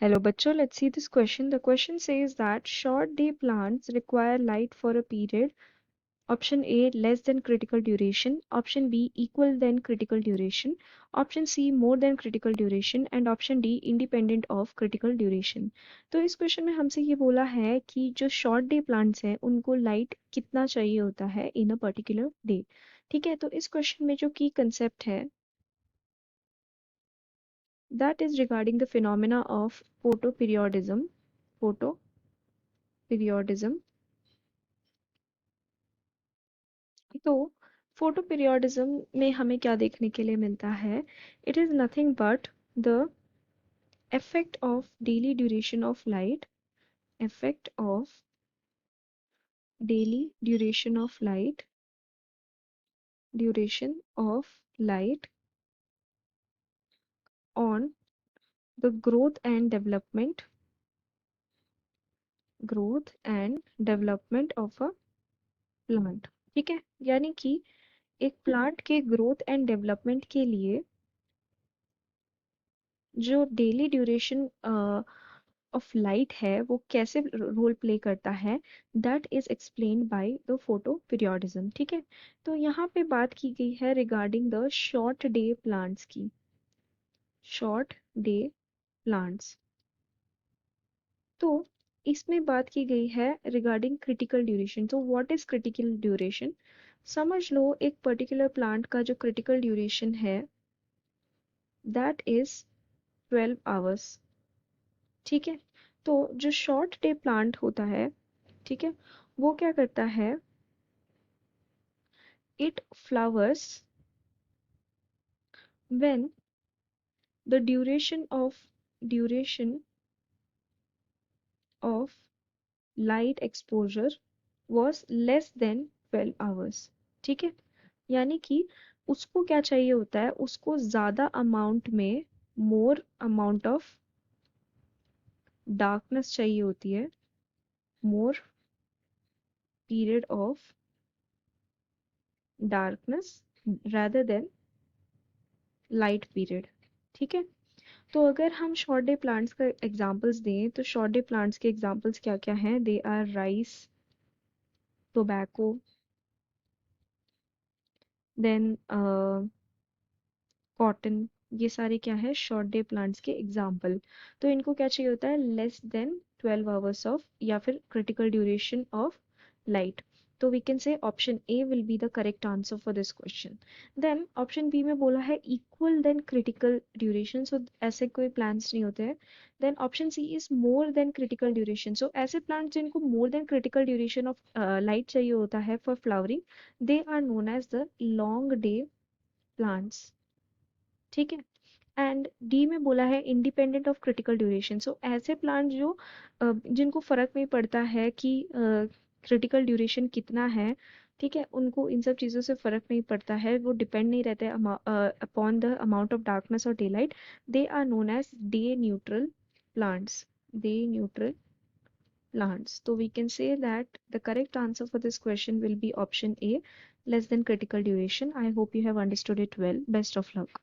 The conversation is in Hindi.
Hello, bachcho. Let's see this question. The question says that short day plants require light for a period. Option A, less than critical duration. Option B, equal than critical duration. Option C, more than critical duration. And option D, independent of critical duration. तो इस क्वेश्चन में हमसे ये बोला है कि जो शॉर्ट डे प्लांट्स हैं उनको लाइट कितना चाहिए होता है इन अ पर्टिकुलर डे. ठीक है, तो इस क्वेश्चन में जो की कंसेप्ट है that is regarding the phenomena of photoperiodism. Photoperiodism. तो फोटोपीरियोडिज्म में हमें क्या देखने के लिए मिलता है? It is nothing but the effect of daily duration of light, effect of daily duration of light on the growth and development of a plant. ठीक है, यानी कि एक प्लांट के ग्रोथ एंड डेवलपमेंट के लिए जो डेली ड्यूरेशन ऑफ लाइट है वो कैसे रोल प्ले करता है, that is explained by the photo periodism. ठीक है, तो यहाँ पे बात की गई है regarding the short day plants की. शॉर्ट डे प्लांट्स, तो इसमें बात की गई है रिगार्डिंग क्रिटिकल ड्यूरेशन. तो व्हाट इज क्रिटिकल ड्यूरेशन? समझ लो एक पर्टिकुलर प्लांट का जो क्रिटिकल ड्यूरेशन है दैट इज 12 आवर्स. ठीक है, तो जो शॉर्ट डे प्लांट होता है, ठीक है, वो क्या करता है? It flowers when the duration of light exposure was less than 12 hours. ठीक है, यानी कि उसको क्या चाहिए होता है? उसको ज्यादा अमाउंट में मोर अमाउंट ऑफ डार्कनेस चाहिए होती है, more period of darkness rather than light period. ठीक है, तो अगर हम शॉर्ट डे प्लांट्स का एग्जांपल्स दें तो शॉर्ट डे प्लांट्स के एग्जांपल्स क्या क्या हैं? They are rice, tobacco, then cotton. ये सारे क्या है? शॉर्ट डे प्लांट्स के एग्जांपल. तो इनको क्या चाहिए होता है? लेस देन 12 आवर्स ऑफ या फिर क्रिटिकल ड्यूरेशन ऑफ लाइट. तो we can say option A will be the correct answer for this question. Then option B में बोला है equal than critical duration. So ऐसे कोई प्लांट्स नहीं होते हैं. Then option C is more than critical duration. So ऐसे प्लांट्स जिनको more than critical duration of light चाहिए होता है for flowering, they are known as the long day plants. ठीक है, एंड डी में बोला है independent of critical duration. So ऐसे प्लांट जो जिनको फर्क नहीं पड़ता है कि क्रिटिकल ड्यूरेशन कितना है, ठीक है, उनको इन सब चीज़ों से फर्क नहीं पड़ता है, वो डिपेंड नहीं रहते upon the amount of darkness और day light. They are known as day neutral plants. Day neutral plants. So we can say that the correct answer for this question will be option A, less than critical duration. I hope you have understood it well. Best of luck.